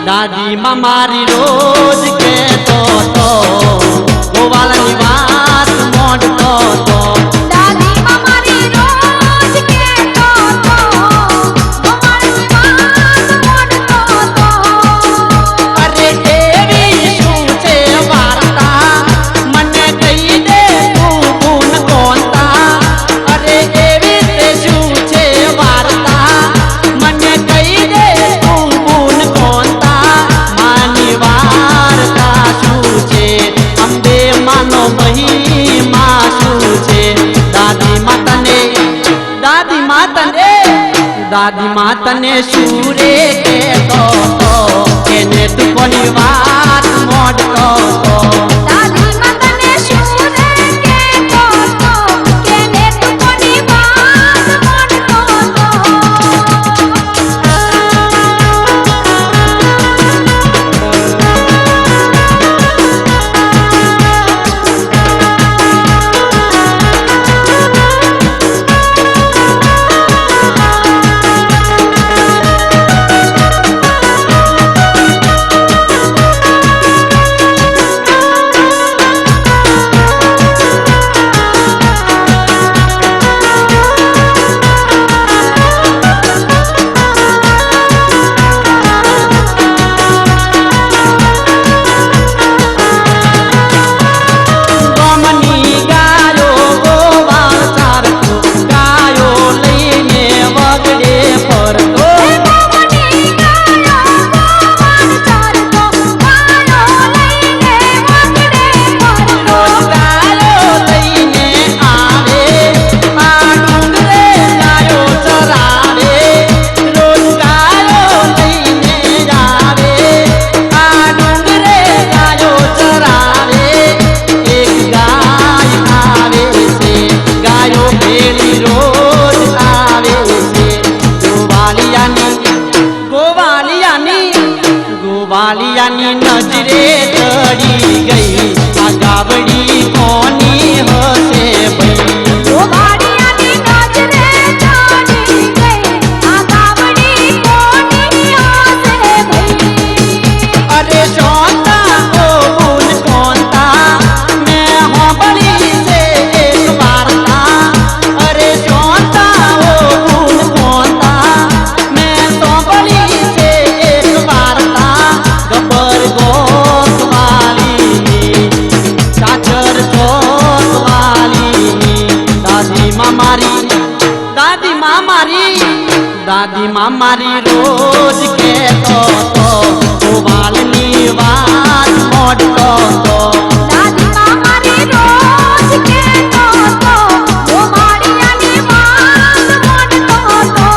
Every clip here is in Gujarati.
દાદી માં મારી રોજ કહેતો તો ગોવાળની વાત મોડતો તો દાદી માં મારી રોજ કહેતો તો ગોવાળની વાત મોડતો તો અરે એવી શું છે વાર્તા મને કહી દે તું ગુણ કોણતા અરે એવી તે શું છે વાર્તા મને કહી દે તું ગુણ કોણતા માની વાર્તા શું છે અંબે માનો મહિમા શું છે દાદી માં તને શું રે કહેતો તો એને તું કોની વાત મોડતો તો દાદી માં તને શું રે કહેતો તો કેને તું કોની વાત મોડતો તો વાલિયાની નજરે ચડી ગઈ આ ગાવડી કોની હશે ભઈ ગોવાળિયાની નજરે ચડી ગઈ આ ગાવડી કોની હશે ભઈ અરે સોનતા ઓ ગુણ કોણતા મેં હોંભળી છે એક વાર્તા અરે સોનતા ઓ ગુણ કોણતા મેં સાંભળી છે એક વાર્તા ગબર ગોતવાલીની સાચર ચોતવાલીની દાદી માં મારી રોજ કહેતો તો ગોવાળની વાત મોડતો તો દાદી માં મારી રોજ કહેતો તો ગોવાળિયાની વાત મોડતો તો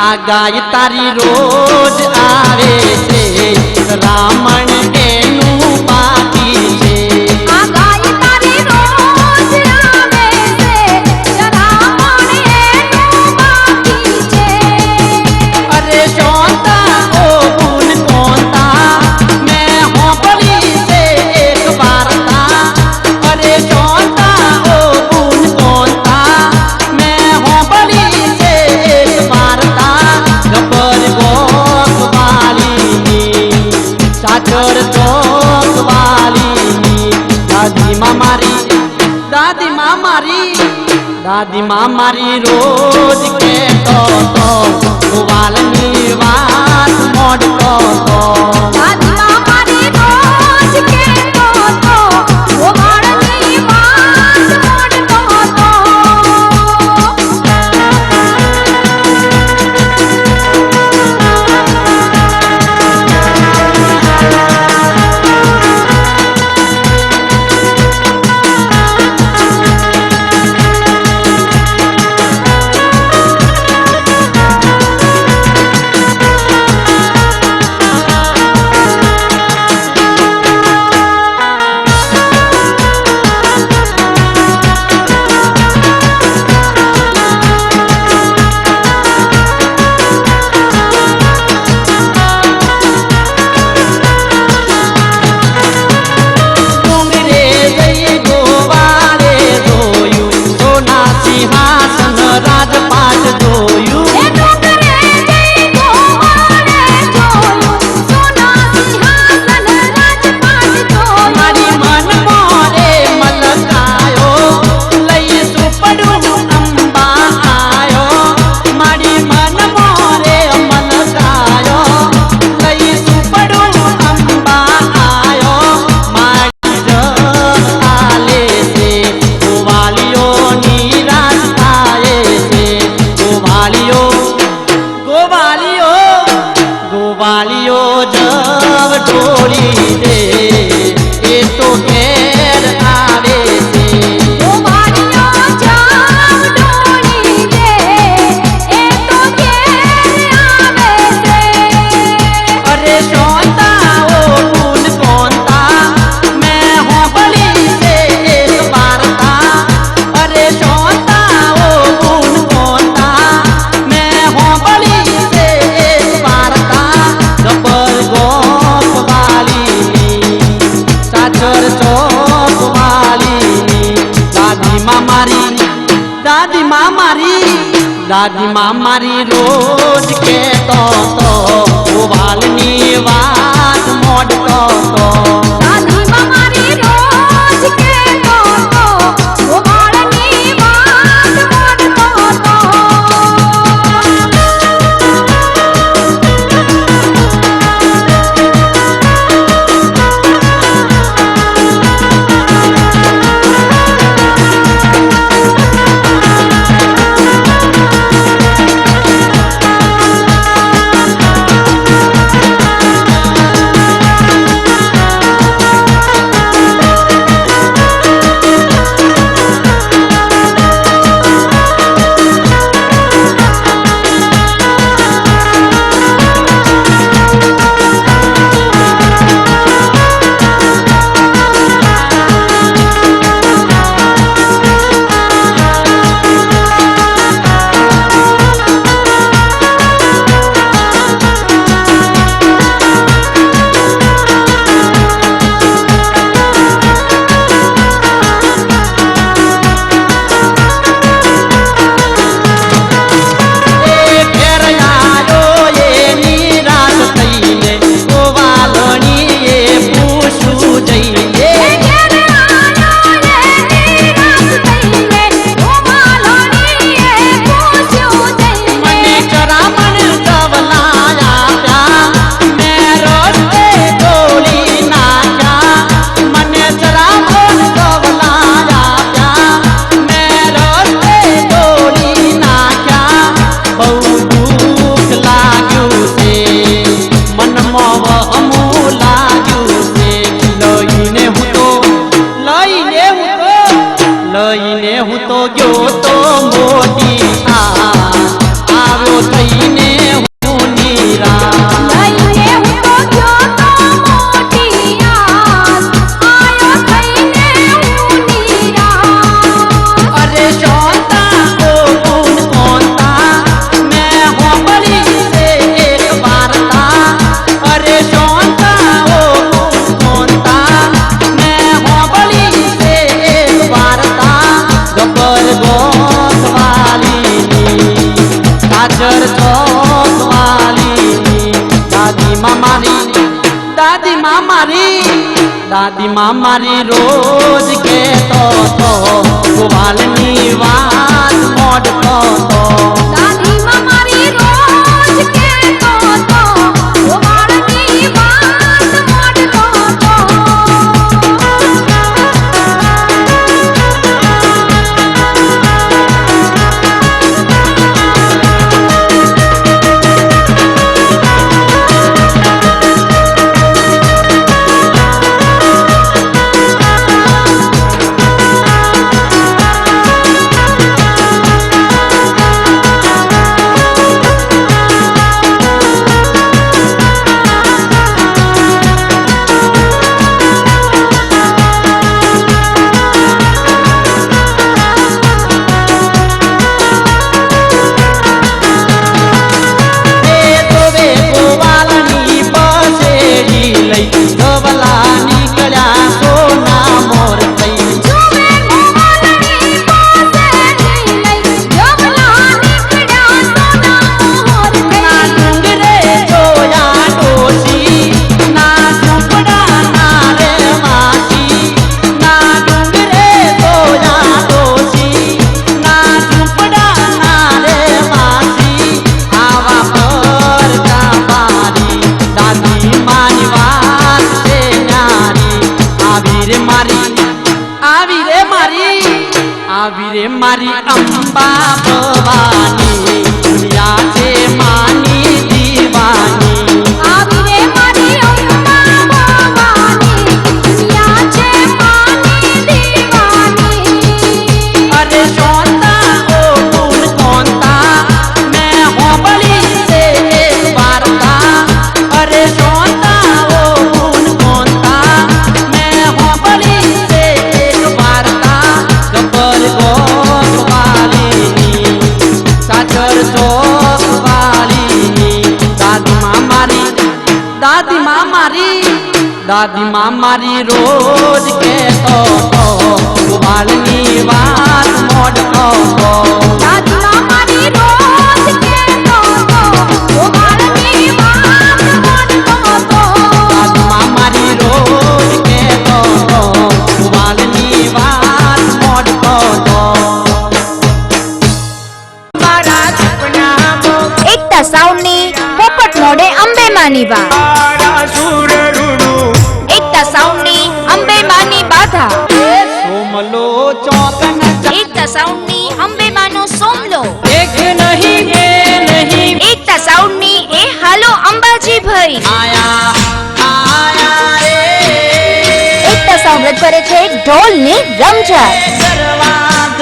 આ ગાય તારી રોજ આવે છે રામણ એનું બાકી છે આ ગાય તારી રોજ આવે છે રામણ એનું બાકી છે અરે સોનતા ઓ ગુણ કોણતા મેં હોંભળી છે એક વાર્તા અરે સોનતા ઓ ગુણ કોણતા મેં હોંભળી છે એક દાદી માં મારી રોજ કહેતો તો ગોવાલની વાત મોડતો તો દાદીમાં મારી રોજ કહેતો તો ગોવાળની વાત મોડતો તો દાદી માં મારી રોજ કહેતો તો ગોવાલની વાત મોડતો તો દાદીમાં મારી રોજ કહેતો તો ગોવાળની વાત મોડતો તો લઈને હું તો ગયો તો મોટી આવ્યો થઈને હું નિરાશ લઈને હું તો ગયો તો મોટી આયો થઈને હું નિરાશ અરે શોતા ઓ ગુણ કોંતા મેં હોંભળી છે એક વાર્તા અરે શોતા ઓ ગુણ કોંતા મેં હોંભળી છે એક વાર્તા ગબર ગોસવાલીની કાચર ચોકવાલીની દાદી માં મારી દાદીમાં મારી રોજ કહેતો તો ગોવાળની વાત મોડતો તો દાદીમાં મારી રોજ કહેતો તો ગોવાળની વાત મોડતો તો આવી રે મારી અંબા ભવાની દુનિયા છે માની દીવાની આવી રે મારી અંબા ભવાની દુનિયા છે માની દીવાની અરે સોનતા ઓ ગુણ કોનતા મેં હોબળી છે એક વાર્તા અરે સોનતા ઓ ગુણ કોનતા મેં હોબળી છે એક વાર્તા ગબ્બર ગોવાળીની સાચર ચોકવાળીની દાદીમાં મારી રોજ કહેતો તો ગોવાળની વાત મોડતો તો દાદીમાં મારી રોજ કહેતો તો ગોવાળની વાત મોડતો તો દાદીમાં મારી રોજ કહેતો તો ગોવાળની વાત મોડતો તો મારા સપનામાં એકતા સાઉન્ડની પોપટ મોડે અંબેમાની વાત એકતા સાઉન્ડની અંબેમાની બાધા સોમલો ચોકન એકતા સાઉન્ડની અંબેમાનો સોમલો એક નહીં એ નહીં એકતા સાઉન્ડની એ હાલો અંબાજી ભાઈ આયા રે એકતા સાઉન્ડ કરે છે ઢોલની રમઝટ સરવાદ